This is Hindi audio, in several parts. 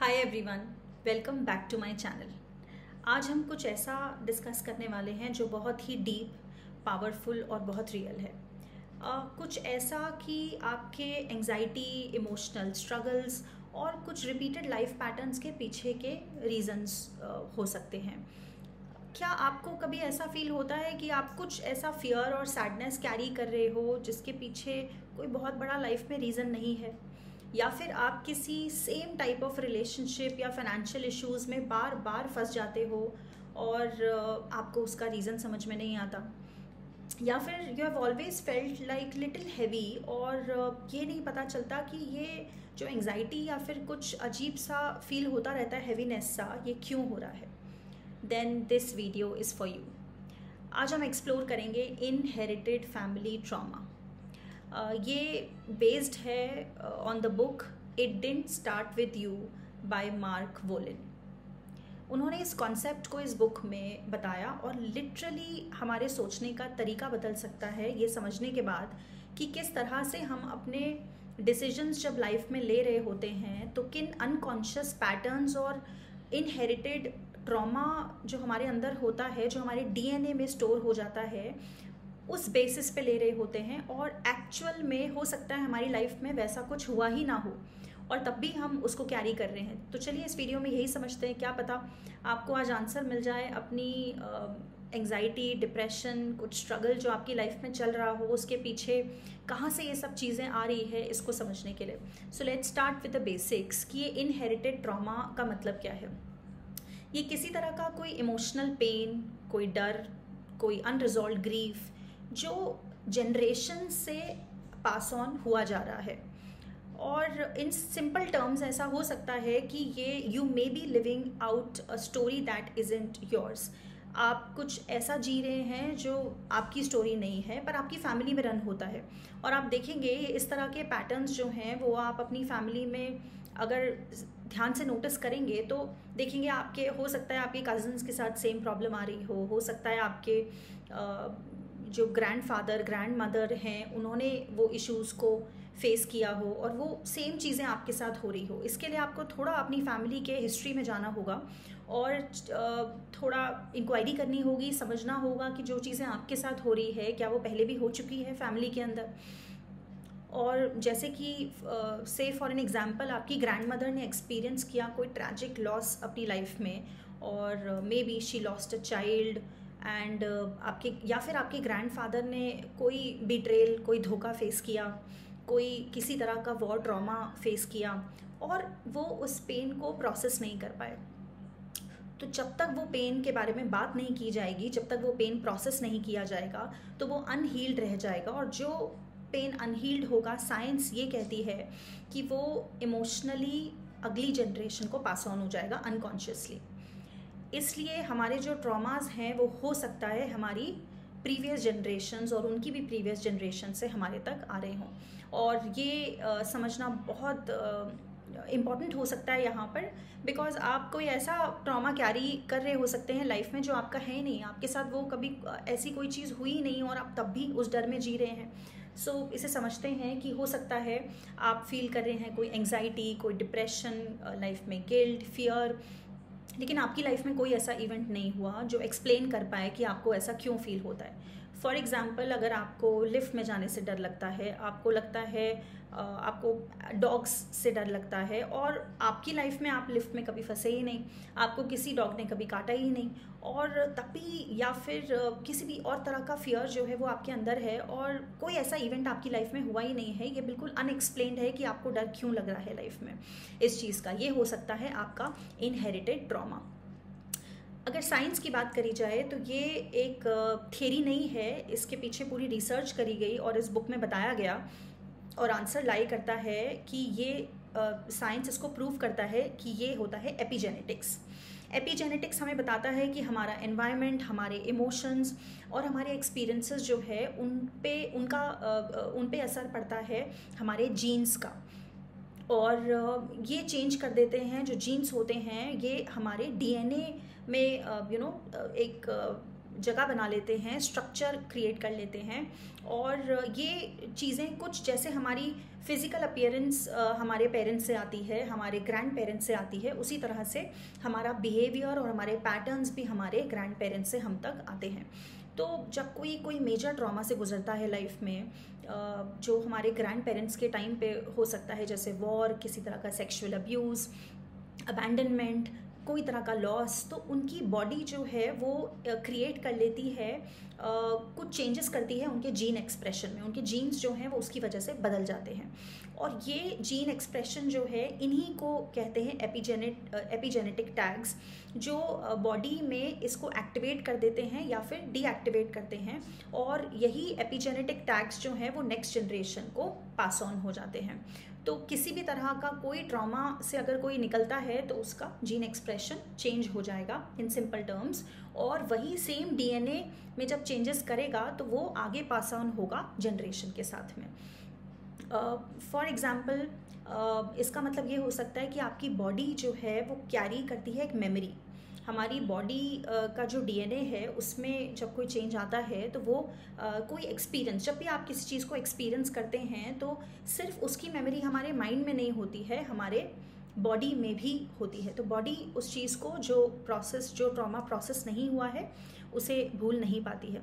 Hi everyone, welcome back to my channel. आज हम कुछ ऐसा डिस्कस करने वाले हैं जो बहुत ही डीप, पावरफुल और बहुत रियल है। कुछ ऐसा कि आपके एंजाइटी, इमोशनल स्ट्रगल्स और कुछ रिपीटेड लाइफ पैटर्न्स के पीछे के रीजंस हो सकते हैं। क्या आपको कभी ऐसा फील होता है कि आप कुछ ऐसा फियर और सैडनेस कैरी कर रहे हो जिसके पीछे कोई बहुत बड़ा लाइफ में रीज़न नहीं है, या फिर आप किसी सेम टाइप ऑफ रिलेशनशिप या फाइनेंशियल इश्यूज में बार बार फंस जाते हो और आपको उसका रीज़न समझ में नहीं आता, या फिर you have always felt like little heavy और ये नहीं पता चलता कि ये जो एंजाइटी या फिर कुछ अजीब सा फील होता रहता है, हैवीनेस सा, ये क्यों हो रहा है। Then this video is for you. आज हम एक्सप्लोर करेंगे इनहेरिटेड फैमिली ट्रॉमा। ये बेस्ड है on the book it didn't start with you by Mark Wolynn. उन्होंने इस कॉन्सेप्ट को इस बुक में बताया और लिटरली हमारे सोचने का तरीका बदल सकता है ये समझने के बाद कि किस तरह से हम अपने डिसीजंस जब लाइफ में ले रहे होते हैं तो किन अनकॉन्शियस पैटर्न्स और इनहेरिटेड ट्रॉमा जो हमारे अंदर होता है, जो हमारे डीएनए में स्टोर हो जाता है, उस बेसिस पे ले रहे होते हैं और एक्चुअल में हो सकता है हमारी लाइफ में वैसा कुछ हुआ ही ना हो और तब भी हम उसको कैरी कर रहे हैं। तो चलिए इस वीडियो में यही समझते हैं, क्या पता आपको आज आंसर मिल जाए अपनी एंजाइटी, डिप्रेशन, कुछ स्ट्रगल जो आपकी लाइफ में चल रहा हो उसके पीछे कहाँ से ये सब चीज़ें आ रही है, इसको समझने के लिए। So let's start with the basics कि ये इनहेरिटेड ट्रॉमा का मतलब क्या है। ये किसी तरह का कोई इमोशनल पेन, कोई डर, कोई अनरिजॉल्व ग्रीफ जो जनरेशन से पास ऑन हुआ जा रहा है। और इन सिंपल टर्म्स ऐसा हो सकता है कि ये you may be living out a story that isn't yours. आप कुछ ऐसा जी रहे हैं जो आपकी स्टोरी नहीं है पर आपकी फैमिली में रन होता है। और आप देखेंगे इस तरह के पैटर्न्स जो हैं वो आप अपनी फैमिली में अगर ध्यान से नोटिस करेंगे तो देखेंगे आपके, हो सकता है आपके कजन्स के साथ सेम प्रॉब्लम आ रही हो सकता है आपके जो ग्रैंडफादर, ग्रैंड मदर हैं उन्होंने वो इश्यूज़ को फेस किया हो और वो सेम चीज़ें आपके साथ हो रही हो। इसके लिए आपको थोड़ा अपनी फैमिली के हिस्ट्री में जाना होगा और थोड़ा इंक्वायरी करनी होगी, समझना होगा कि जो चीज़ें आपके साथ हो रही है क्या वो पहले भी हो चुकी है फैमिली के अंदर। और जैसे कि से फॉर एन एग्जांपल आपकी ग्रैंड मदर ने एक्सपीरियंस किया कोई ट्रैजिक लॉस अपनी लाइफ में और may be she lost a child and आपके, या फिर आपके ग्रैंडफादर ने कोई बिट्रेल, कोई धोखा फेस किया, कोई किसी तरह का वॉर ट्रॉमा फेस किया और वो उस पेन को प्रोसेस नहीं कर पाए। तो जब तक वो पेन के बारे में बात नहीं की जाएगी, जब तक वो पेन प्रोसेस नहीं किया जाएगा तो वो अनहील्ड रह जाएगा। और जो पेन अनहील्ड होगा, साइंस ये कहती है कि वो इमोशनली अगली जनरेशन को पास ऑन हो जाएगा अनकॉन्शियसली। इसलिए हमारे जो ट्रॉमास हैं वो हो सकता है हमारी प्रीवियस जनरेशन्स और उनकी भी प्रीवियस जनरेशन से हमारे तक आ रहे हों। और ये समझना बहुत इम्पॉर्टेंट हो सकता है यहाँ पर, बिकॉज आप कोई ऐसा ट्रॉमा कैरी कर रहे हो सकते हैं लाइफ में जो आपका है ही नहीं, आपके साथ वो कभी ऐसी कोई चीज़ हुई नहीं और आप तब भी उस डर में जी रहे हैं। सो इसे समझते हैं कि हो सकता है आप फील कर रहे हैं कोई एंग्जाइटी, कोई डिप्रेशन, लाइफ में गिल्ट, फियर, लेकिन आपकी लाइफ में कोई ऐसा इवेंट नहीं हुआ जो एक्सप्लेन कर पाए कि आपको ऐसा क्यों फील होता है। फॉर एग्जाम्पल, अगर आपको लिफ्ट में जाने से डर लगता है, आपको लगता है आपको डॉग्स से डर लगता है और आपकी लाइफ में आप लिफ्ट में कभी फंसे ही नहीं, आपको किसी डॉग ने कभी काटा ही नहीं, और तभी या फिर किसी भी और तरह का फियर जो है वो आपके अंदर है और कोई ऐसा इवेंट आपकी लाइफ में हुआ ही नहीं है, ये बिल्कुल अनएक्सप्लेन्ड है कि आपको डर क्यों लग रहा है लाइफ में इस चीज़ का। ये हो सकता है आपका इनहेरिटेड ट्रॉमा। अगर साइंस की बात करी जाए तो ये एक थियरी नहीं है, इसके पीछे पूरी रिसर्च करी गई और इस बुक में बताया गया और आंसर लाई करता है कि ये साइंस इसको प्रूव करता है कि ये होता है एपिजेनेटिक्स। एपिजेनेटिक्स हमें बताता है कि हमारा एनवायरनमेंट, हमारे इमोशंस और हमारे एक्सपीरियंसेस जो है उन पे असर पड़ता है हमारे जीन्स का, और ये चेंज कर देते हैं। जो जीन्स होते हैं ये हमारे डीएनए में एक जगह बना लेते हैं, स्ट्रक्चर क्रिएट कर लेते हैं और ये चीज़ें कुछ जैसे हमारी फिजिकल अपीयरेंस हमारे पेरेंट्स से आती है, हमारे ग्रैंड पेरेंट्स से आती है, उसी तरह से हमारा बिहेवियर और हमारे पैटर्न्स भी हमारे ग्रैंड पेरेंट्स से हम तक आते हैं। तो जब कोई मेजर ट्रॉमा से गुजरता है लाइफ में, जो हमारे ग्रैंड पेरेंट्स के टाइम पे हो सकता है, जैसे वॉर, किसी तरह का सेक्सुअल अब्यूज़, अबैंडनमेंट, कोई तरह का लॉस, तो उनकी बॉडी जो है वो क्रिएट कर लेती है, कुछ चेंजेस करती है उनके जीन एक्सप्रेशन में। उनके जीन्स जो हैं वो उसकी वजह से बदल जाते हैं, और ये जीन एक्सप्रेशन जो है, इन्हीं को कहते हैं एपिजेनेटिक टैग्स, जो बॉडी में इसको एक्टिवेट कर देते हैं या फिर डीएक्टिवेट करते हैं, और यही एपिजेनेटिक टैग्स जो हैं वो नेक्स्ट जनरेशन को पास ऑन हो जाते हैं। तो किसी भी तरह का कोई ट्रॉमा से अगर कोई निकलता है तो उसका जीन एक्सप्रेशन चेंज हो जाएगा इन सिंपल टर्म्स, और वही सेम डीएनए में जब चेंजेस करेगा तो वो आगे पास ऑन होगा जनरेशन के साथ में। फॉर एग्ज़ाम्पल, इसका मतलब ये हो सकता है कि आपकी बॉडी जो है वो कैरी करती है एक मेमोरी। हमारी बॉडी का जो डीएनए है उसमें जब कोई चेंज आता है तो वो कोई एक्सपीरियंस, जब भी आप किसी चीज़ को एक्सपीरियंस करते हैं तो सिर्फ उसकी मेमोरी हमारे माइंड में नहीं होती है, हमारे बॉडी में भी होती है। तो बॉडी उस चीज़ को, जो ट्रॉमा प्रोसेस नहीं हुआ है, उसे भूल नहीं पाती है।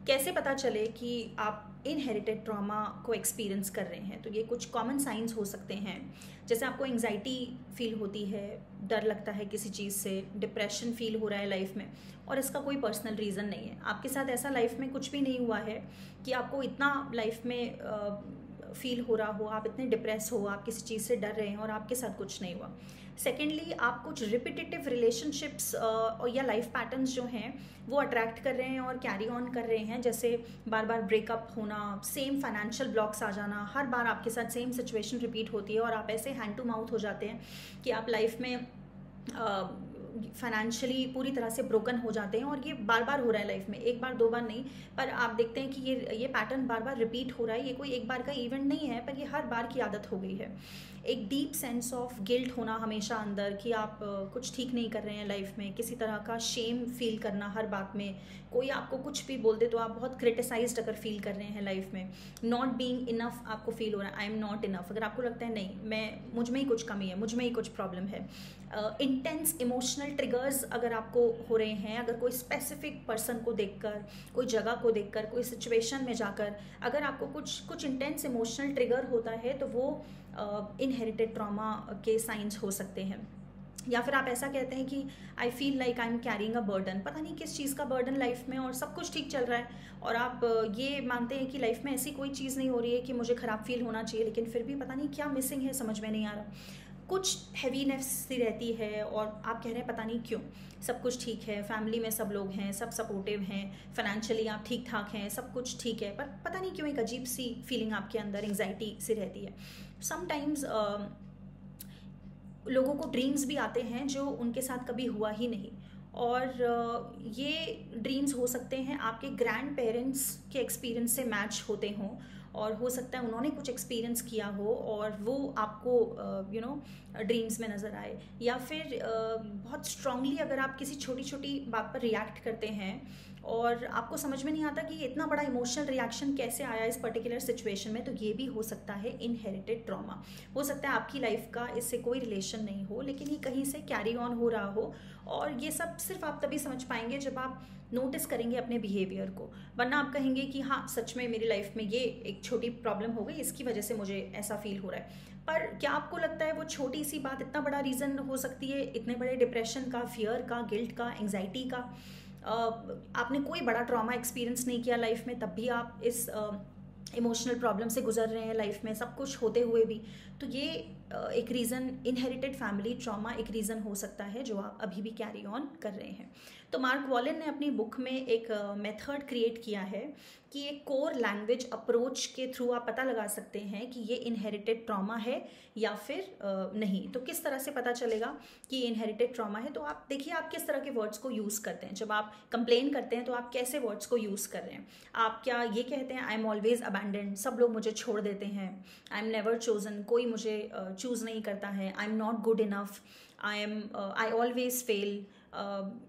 कैसे पता चले कि आप इनहेरिटेड ट्रॉमा को एक्सपीरियंस कर रहे हैं? तो ये कुछ कॉमन साइंस हो सकते हैं, जैसे आपको एंग्जाइटी फील होती है, डर लगता है किसी चीज़ से, डिप्रेशन फील हो रहा है लाइफ में, और इसका कोई पर्सनल रीज़न नहीं है। आपके साथ ऐसा लाइफ में कुछ भी नहीं हुआ है कि आपको इतना लाइफ में फील हो रहा हो, आप इतने डिप्रेस हो, आप किसी चीज़ से डर रहे हैं और आपके साथ कुछ नहीं हुआ। सेकेंडली, आप कुछ रिपीटेटिव रिलेशनशिप्स या लाइफ पैटर्न्स जो हैं वो अट्रैक्ट कर रहे हैं और कैरी ऑन कर रहे हैं, जैसे बार बार ब्रेकअप होना, सेम फाइनेंशियल ब्लॉक्स आ जाना, हर बार आपके साथ सेम सिचुएशन रिपीट होती है और आप ऐसे हैंड टू माउथ हो जाते हैं कि आप लाइफ में फाइनेंशियली पूरी तरह से ब्रोकन हो जाते हैं, और ये बार बार हो रहा है लाइफ में, एक बार दो बार नहीं, पर आप देखते हैं कि ये पैटर्न बार बार रिपीट हो रहा है। ये कोई एक बार का इवेंट नहीं है, पर ये हर बार की आदत हो गई है। एक डीप सेंस ऑफ गिल्ट होना हमेशा अंदर कि आप कुछ ठीक नहीं कर रहे हैं लाइफ में, किसी तरह का शेम फील करना हर बात में, कोई आपको कुछ भी बोल दे तो आप बहुत क्रिटिसाइज्ड अगर फील कर रहे हैं लाइफ में, नॉट बीइंग इनफ आपको फील हो रहा है, आई एम नॉट इनफ, अगर आपको लगता है नहीं, मुझ में ही कुछ कमी है, मुझ में ही कुछ प्रॉब्लम है। इंटेंस इमोशनल ट्रिगर्स अगर आपको हो रहे हैं, अगर कोई स्पेसिफिक पर्सन को देखकर, कोई जगह को देखकर, कोई सिचुएशन में जाकर अगर आपको कुछ इंटेंस इमोशनल ट्रिगर होता है, तो वो इनहेरिटेड ट्रॉमा के साइंस हो सकते हैं। या फिर आप ऐसा कहते हैं कि I feel like I am carrying a burden, पता नहीं किस चीज़ का बर्डन लाइफ में, और सब कुछ ठीक चल रहा है, और आप ये मानते हैं कि लाइफ में ऐसी कोई चीज़ नहीं हो रही है कि मुझे ख़राब फील होना चाहिए, लेकिन फिर भी पता नहीं क्या मिसिंग है, समझ में नहीं आ रहा, कुछ हैवीनेस सी रहती है, और आप कह रहे हैं पता नहीं क्यों, सब कुछ ठीक है, फैमिली में सब लोग हैं, सब सपोर्टिव हैं, फाइनेंशियली आप ठीक ठाक हैं, सब कुछ ठीक है, पर पता नहीं क्यों एक अजीब सी फीलिंग आपके अंदर एंग्जाइटी सी रहती है। समटाइम्स लोगों को ड्रीम्स भी आते हैं जो उनके साथ कभी हुआ ही नहीं, और ये ड्रीम्स हो सकते हैं आपके ग्रैंड पेरेंट्स के एक्सपीरियंस से मैच होते हों, और हो सकता है उन्होंने कुछ एक्सपीरियंस किया हो और वो आपको ड्रीम्स में नज़र आए, या फिर बहुत स्ट्रांगली अगर आप किसी छोटी छोटी बात पर रिएक्ट करते हैं और आपको समझ में नहीं आता कि ये इतना बड़ा इमोशनल रिएक्शन कैसे आया इस पर्टिकुलर सिचुएशन में, तो ये भी हो सकता है इनहेरिटेड ट्रॉमा। हो सकता है आपकी लाइफ का इससे कोई रिलेशन नहीं हो, लेकिन ये कहीं से कैरी ऑन हो रहा हो, और ये सब सिर्फ आप तभी समझ पाएंगे जब आप नोटिस करेंगे अपने बिहेवियर को, वरना आप कहेंगे कि हाँ सच में मेरी लाइफ में ये एक छोटी प्रॉब्लम हो गई, इसकी वजह से मुझे ऐसा फील हो रहा है। पर क्या आपको लगता है वो छोटी सी बात इतना बड़ा रीज़न हो सकती है इतने बड़े डिप्रेशन का, फियर का, गिल्ट का, एंग्जाइटी का? आपने कोई बड़ा ट्रॉमा एक्सपीरियंस नहीं किया लाइफ में, तब भी आप इस इमोशनल प्रॉब्लम से गुजर रहे हैं लाइफ में, सब कुछ होते हुए भी, तो ये एक रीज़न, इनहेरिटेड फैमिली ट्रॉमा एक रीज़न हो सकता है जो आप अभी भी कैरी ऑन कर रहे हैं। तो मार्क वॉलन ने अपनी बुक में एक मेथड क्रिएट किया है कि एक कोर लैंग्वेज अप्रोच के थ्रू आप पता लगा सकते हैं कि ये इनहेरिटेड ट्रॉमा है या फिर नहीं। तो किस तरह से पता चलेगा कि ये इनहेरिटेड ट्रॉमा है? तो आप देखिए आप किस तरह के वर्ड्स को यूज़ करते हैं। जब आप कंप्लेन करते हैं तो आप कैसे वर्ड्स को यूज़ कर रहे हैं? आप क्या ये कहते हैं आई एम ऑलवेज अबैंडन्ड, सब लोग मुझे छोड़ देते हैं, आई एम नेवर चोजन, कोई मुझे चूज़ नहीं करता है, I am not good enough, I always fail,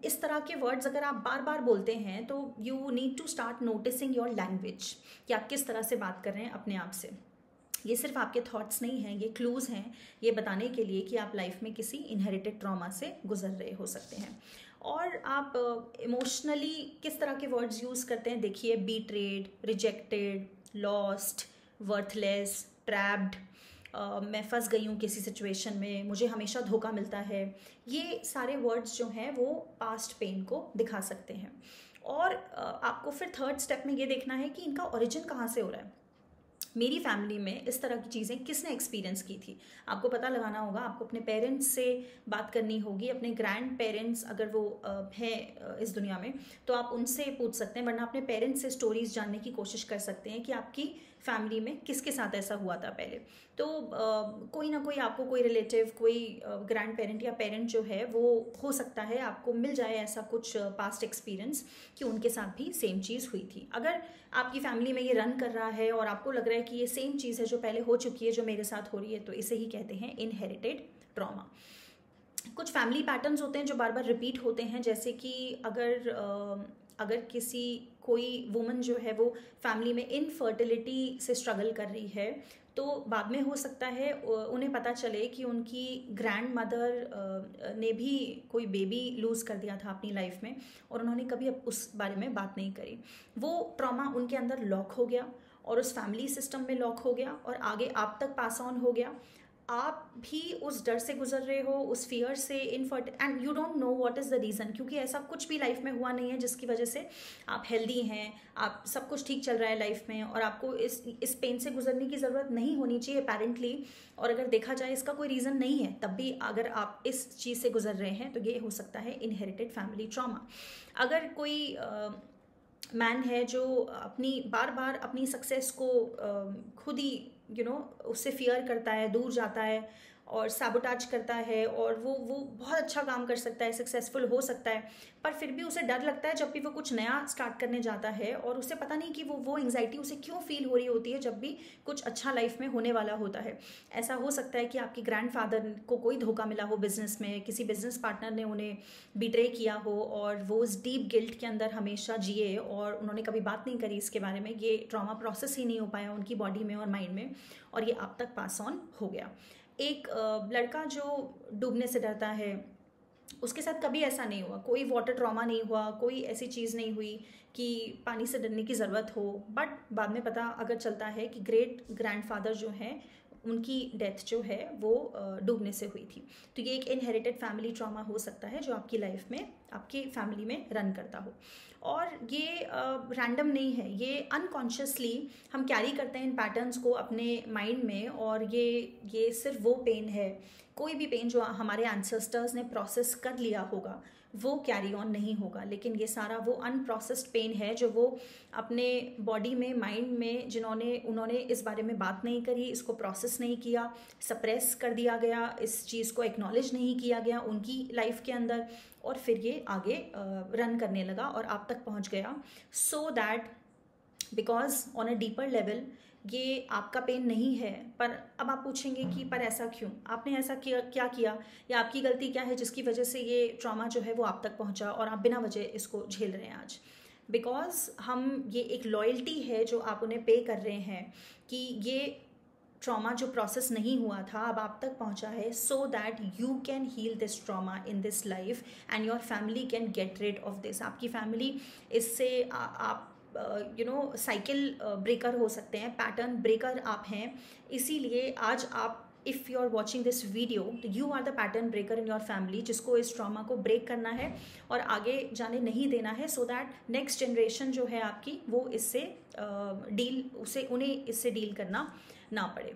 इस तरह के वर्ड्स अगर आप बार बार बोलते हैं तो you need to start noticing your language कि आप किस तरह से बात कर रहे हैं अपने आप से। ये सिर्फ आपके थॉट्स नहीं हैं, ये क्लूज़ हैं ये बताने के लिए कि आप लाइफ में किसी इनहेरिटेड ट्रॉमा से गुजर रहे हो सकते हैं। और आप इमोशनली किस तरह के वर्ड्स यूज़ करते हैं, देखिए, बीट्रेड, रिजेक्टेड, लॉस्ट, वर्थलेस, ट्रैप्ड, मैं फंस गई हूँ किसी सिचुएशन में, मुझे हमेशा धोखा मिलता है। ये सारे वर्ड्स जो हैं वो पास्ट पेन को दिखा सकते हैं। और आपको फिर थर्ड स्टेप में ये देखना है कि इनका ओरिजिन कहाँ से हो रहा है। मेरी फैमिली में इस तरह की चीज़ें किसने एक्सपीरियंस की थी, आपको पता लगाना होगा। आपको अपने पेरेंट्स से बात करनी होगी, अपने ग्रैंड पेरेंट्स अगर वो हैं इस दुनिया में तो आप उनसे पूछ सकते हैं, वरना अपने पेरेंट्स से स्टोरीज जानने की कोशिश कर सकते हैं कि आपकी फैमिली में किसके साथ ऐसा हुआ था पहले। तो कोई ना कोई आपको, कोई रिलेटिव, कोई ग्रैंड पेरेंट या पेरेंट जो है वो हो सकता है आपको मिल जाए ऐसा कुछ पास्ट एक्सपीरियंस कि उनके साथ भी सेम चीज़ हुई थी। अगर आपकी फैमिली में ये रन कर रहा है और आपको लग रहा है कि ये सेम चीज़ है जो पहले हो चुकी है जो मेरे साथ हो रही है, तो इसे ही कहते हैं इनहेरिटेड ट्रॉमा। कुछ फैमिली पैटर्न्स होते हैं जो बार बार रिपीट होते हैं, जैसे कि अगर किसी कोई वुमन जो है वो फैमिली में इनफर्टिलिटी से स्ट्रगल कर रही है, तो बाद में हो सकता है उन्हें पता चले कि उनकी ग्रैंड मदर ने भी कोई बेबी लूज़ कर दिया था अपनी लाइफ में और उन्होंने कभी अब उस बारे में बात नहीं करी। वो ट्रॉमा उनके अंदर लॉक हो गया और उस फैमिली सिस्टम में लॉक हो गया और आगे आप तक पास ऑन हो गया। आप भी उस डर से गुजर रहे हो, उस फियर से, and you don't know what is the reason, क्योंकि ऐसा कुछ भी लाइफ में हुआ नहीं है जिसकी वजह से आप हेल्दी हैं, आप सब कुछ ठीक चल रहा है लाइफ में और आपको इस पेन से गुजरने की ज़रूरत नहीं होनी चाहिए अपेरेंटली। और अगर देखा जाए इसका कोई रीज़न नहीं है, तब भी अगर आप इस चीज़ से गुजर रहे हैं तो ये हो सकता है इनहेरिटेड फैमिली ट्रॉमा। अगर कोई मैन है जो बार बार अपनी सक्सेस को खुद ही उससे फियर करता है, दूर जाता है और सैबोटाज करता है, और वो बहुत अच्छा काम कर सकता है, सक्सेसफुल हो सकता है, पर फिर भी उसे डर लगता है जब भी वो कुछ नया स्टार्ट करने जाता है और उसे पता नहीं कि वो एंग्जाइटी उसे क्यों फील हो रही होती है जब भी कुछ अच्छा लाइफ में होने वाला होता है। ऐसा हो सकता है कि आपके ग्रैंडफादर को कोई धोखा मिला हो बिजनेस में, किसी बिजनेस पार्टनर ने उन्हें बिट्रे किया हो और वो उस डीप गिल्ट के अंदर हमेशा जिए और उन्होंने कभी बात नहीं करी इसके बारे में। ये ट्रॉमा प्रोसेस ही नहीं हो पाया उनकी बॉडी में और माइंड में और ये आप तक पास ऑन हो गया। एक लड़का जो डूबने से डरता है, उसके साथ कभी ऐसा नहीं हुआ, कोई वाटर ट्रॉमा नहीं हुआ, कोई ऐसी चीज़ नहीं हुई कि पानी से डरने की ज़रूरत हो, बट बाद में पता अगर चलता है कि ग्रेट ग्रैंडफादर जो हैं उनकी डेथ जो है वो डूबने से हुई थी। तो ये एक इनहेरिटेड फैमिली ट्रॉमा हो सकता है जो आपकी लाइफ में, आपकी फैमिली में रन करता हो। और ये रैंडम नहीं है, ये अनकॉन्शियसली हम कैरी करते हैं इन पैटर्न्स को अपने माइंड में, और ये सिर्फ वो पेन है, कोई भी पेन जो हमारे एंसेस्टर्स ने प्रोसेस कर लिया होगा वो कैरी ऑन नहीं होगा, लेकिन ये सारा वो अनप्रोसेस्ड पेन है जो वो अपने बॉडी में, माइंड में उन्होंने इस बारे में बात नहीं करी, इसको प्रोसेस नहीं किया, सप्रेस कर दिया गया, इस चीज़ को एक्नॉलेज नहीं किया गया उनकी लाइफ के अंदर, और फिर ये आगे रन करने लगा और आप तक पहुंच गया। So that because on a deeper level ये आपका पेन नहीं है। पर अब आप पूछेंगे कि पर ऐसा क्यों, आपने ऐसा क्या किया या आपकी गलती क्या है जिसकी वजह से ये ट्रॉमा जो है वो आप तक पहुंचा और आप बिना वजह इसको झेल रहे हैं आज। बिकॉज ये एक लॉयल्टी है जो आप उन्हें पे कर रहे हैं कि ये ट्रॉमा जो प्रोसेस नहीं हुआ था अब आप तक पहुंचा है, so that you can heal this trauma in this life and your family can get rid of this. आपकी फैमिली इससे आप साइकिल ब्रेकर हो सकते हैं, पैटर्न ब्रेकर आप हैं। इसीलिए आज आप, if you are watching this video, तो you are the pattern breaker in your family, जिसको इस ट्रॉमा को ब्रेक करना है और आगे जाने नहीं देना है, सो दैट नेक्स्ट जनरेशन जो है आपकी वो इससे उन्हें इससे डील करना ना पड़े।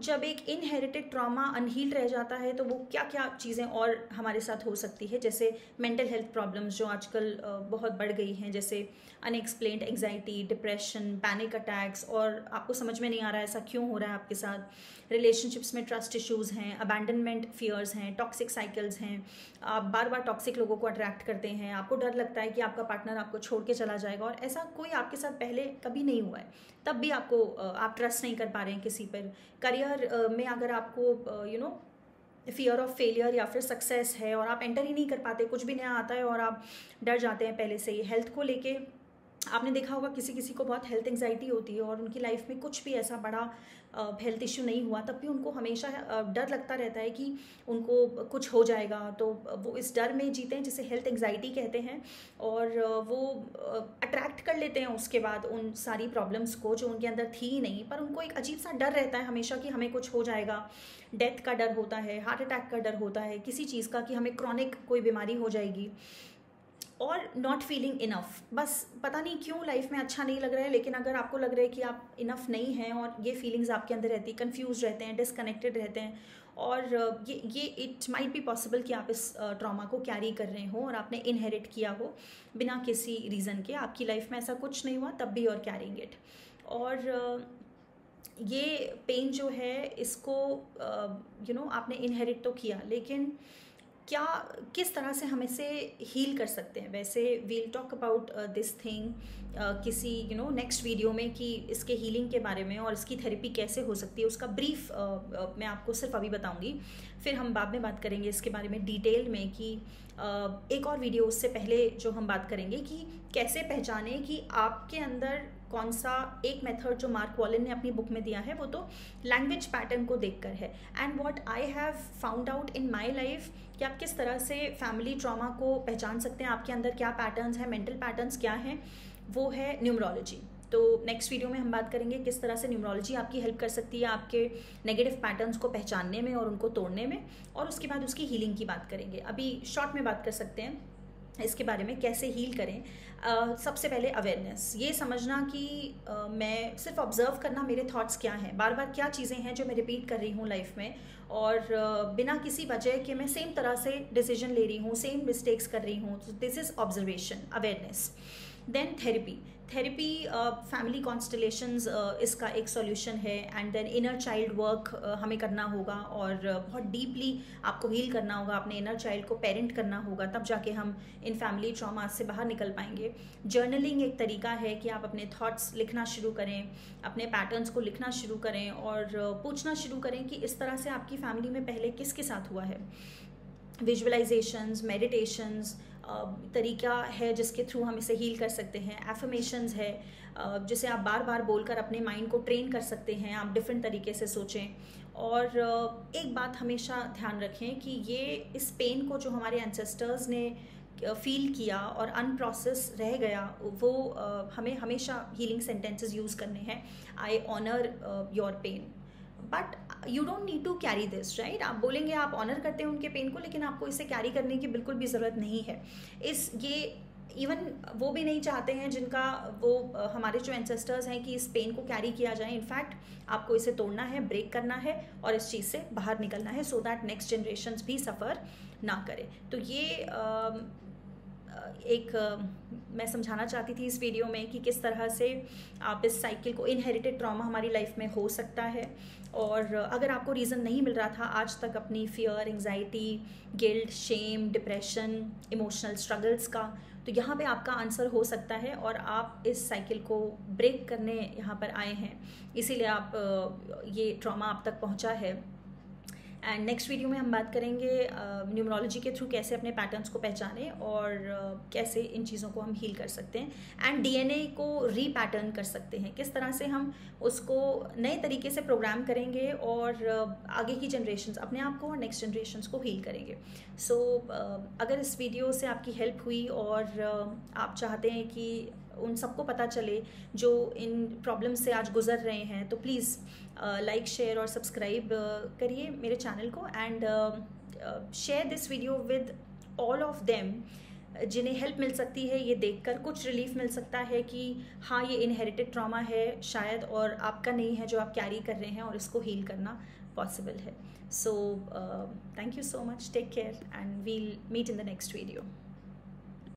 जब एक इनहेरिटेड ट्रॉमा अनहील्ड रह जाता है तो वो क्या क्या चीज़ें और हमारे साथ हो सकती है, जैसे मेंटल हेल्थ प्रॉब्लम्स जो आजकल बहुत बढ़ गई हैं, जैसे unexplained anxiety, depression, panic attacks, और आपको समझ में नहीं आ रहा है ऐसा क्यों हो रहा है आपके साथ। रिलेशनशिप्स में ट्रस्ट इश्यूज़ हैं, अबैंडनमेंट फियर्स हैं, टॉक्सिक साइकिल्स हैं, आप बार बार टॉक्सिक लोगों को अट्रैक्ट करते हैं, आपको डर लगता है कि आपका पार्टनर आपको छोड़ के चला जाएगा और ऐसा कोई आपके साथ पहले कभी नहीं हुआ है, तब भी आप ट्रस्ट नहीं कर पा रहे हैं किसी पर। करियर में अगर आपको फियर ऑफ फेलियर या फिर सक्सेस है और आप एंटर ही नहीं कर पाते, कुछ भी नया आता है और आप डर जाते हैं पहले से ही। हेल्थ को लेके आपने देखा होगा किसी किसी को बहुत हेल्थ एंग्जाइटी होती है और उनकी लाइफ में कुछ भी ऐसा बड़ा हेल्थ इश्यू नहीं हुआ, तब भी उनको हमेशा डर लगता रहता है कि उनको कुछ हो जाएगा। तो वो इस डर में जीते हैं जिसे हेल्थ एंग्जाइटी कहते हैं, और वो अट्रैक्ट कर लेते हैं उसके बाद उन सारी प्रॉब्लम्स को जो उनके अंदर थी ही नहीं, पर उनको एक अजीब सा डर रहता है हमेशा कि हमें कुछ हो जाएगा। डेथ का डर होता है, हार्ट अटैक का डर होता है, किसी चीज़ का कि हमें क्रॉनिक कोई बीमारी हो जाएगी, और नॉट फीलिंग इनफ। बस पता नहीं क्यों लाइफ में अच्छा नहीं लग रहा है, लेकिन अगर आपको लग रहा है कि आप इनफ नहीं हैं और ये फीलिंग्स आपके अंदर रहती है, कंफ्यूज रहते हैं, डिसकनेक्टेड रहते हैं, और ये इट माइट बी पॉसिबल कि आप इस ट्रॉमा को कैरी कर रहे हो और आपने इनहेरिट किया हो बिना किसी रीज़न के, आपकी लाइफ में ऐसा कुछ नहीं हुआ तब भी और कैरिंग इट। और ये पेन जो है इसको आपने इनहेरिट तो किया, लेकिन क्या किस तरह से हम इसे हील कर सकते हैं। वैसे we'll talk about this thing किसी नेक्स्ट वीडियो में कि इसके हीलिंग के बारे में और इसकी थेरेपी कैसे हो सकती है, उसका ब्रीफ मैं आपको सिर्फ अभी बताऊंगी। फिर हम बाद में बात करेंगे इसके बारे में डिटेल में कि एक और वीडियो उससे पहले जो हम बात करेंगे कि कैसे पहचाने कि आपके अंदर कौन सा एक मेथड जो मार्क वॉलन ने अपनी बुक में दिया है वो तो लैंग्वेज पैटर्न को देखकर है। And what I have found out in my life कि आप किस तरह से फैमिली ट्रॉमा को पहचान सकते हैं, आपके अंदर क्या पैटर्न्स हैं, मेंटल पैटर्न्स क्या हैं, वो है न्यूमरोलॉजी। तो नेक्स्ट वीडियो में हम बात करेंगे किस तरह से न्यूमरोलॉजी आपकी हेल्प कर सकती है आपके नेगेटिव पैटर्न्स को पहचानने में और उनको तोड़ने में, और उसके बाद उसकी हीलिंग की बात करेंगे। अभी शॉर्ट में बात कर सकते हैं इसके बारे में कैसे हील करें। सबसे पहले अवेयरनेस, ये समझना कि मैं सिर्फ ऑब्जर्व करना मेरे थॉट्स क्या हैं, बार बार क्या चीज़ें हैं जो मैं रिपीट कर रही हूँ लाइफ में, और बिना किसी वजह के मैं सेम तरह से डिसीजन ले रही हूँ, सेम मिस्टेक्स कर रही हूँ। This is observation, awareness. Then therapy family constellations इसका एक सॉल्यूशन है। And then inner child work हमें करना होगा और बहुत डीपली आपको हील करना होगा, अपने इनर चाइल्ड को पेरेंट करना होगा, तब जाके हम इन फैमिली ट्रॉमा से बाहर निकल पाएंगे। जर्नलिंग एक तरीका है कि आप अपने थॉट्स लिखना शुरू करें, अपने पैटर्न्स को लिखना शुरू करें और पूछना शुरू करें कि इस तरह से आपकी फैमिली में पहले किसके साथ हुआ है। विजुअलाइजेशंस, मेडिटेशंस तरीका है जिसके थ्रू हम इसे हील कर सकते हैं। एफर्मेशंस है जिसे आप बार बार बोलकर अपने माइंड को ट्रेन कर सकते हैं, आप डिफरेंट तरीके से सोचें। और एक बात हमेशा ध्यान रखें कि ये इस पेन को जो हमारे एंसेस्टर्स ने फील किया और अनप्रोसेस रह गया, वो हमें हमेशा हीलिंग सेंटेंसेस यूज़ करने हैं। I honour your pain but you don't need to carry this, right. आप बोलेंगे आप ऑनर करते हैं उनके पेन को, लेकिन आपको इसे कैरी करने की बिल्कुल भी ज़रूरत नहीं है। ये इवन वो भी नहीं चाहते हैं जिनका वो हमारे जो एंसेस्टर्स हैं कि इस पेन को कैरी किया जाए। इनफैक्ट आपको इसे तोड़ना है, ब्रेक करना है और इस चीज़ से बाहर निकलना है सो दैट नेक्स्ट जनरेशन्स भी सफ़र ना करे। तो ये मैं समझाना चाहती थी इस वीडियो में कि किस तरह से आप इस साइकिल को, इनहेरिटेड ट्रॉमा हमारी लाइफ में हो सकता है, और अगर आपको रीज़न नहीं मिल रहा था आज तक अपनी fear, anxiety, guilt, shame, depression, emotional struggles का, तो यहाँ पे आपका आंसर हो सकता है और आप इस साइकिल को ब्रेक करने यहाँ पर आए हैं, इसीलिए आप ये ट्रॉमा आप तक पहुँचा है। एंड नेक्स्ट वीडियो में हम बात करेंगे न्यूमरोलॉजी के थ्रू कैसे अपने पैटर्न्स को पहचानें और कैसे इन चीज़ों को हम हील कर सकते हैं। एंड डीएनए को रीपैटर्न कर सकते हैं, किस तरह से हम उसको नए तरीके से प्रोग्राम करेंगे और आगे की जनरेशन्स, अपने आप को और नेक्स्ट जनरेशन्स को हील करेंगे। सो अगर इस वीडियो से आपकी हेल्प हुई और आप चाहते हैं कि उन सबको पता चले जो इन प्रॉब्लम्स से आज गुजर रहे हैं, तो प्लीज़ लाइक, शेयर और सब्सक्राइब करिए मेरे चैनल को। And share this video with all of them जिन्हें हेल्प मिल सकती है ये देखकर, कुछ रिलीफ मिल सकता है कि हाँ ये इनहेरिटेड ट्रॉमा है शायद और आपका नहीं है जो आप कैरी कर रहे हैं, और इसको हील करना पॉसिबल है। So thank you so much, take care and we'll meet in the next video.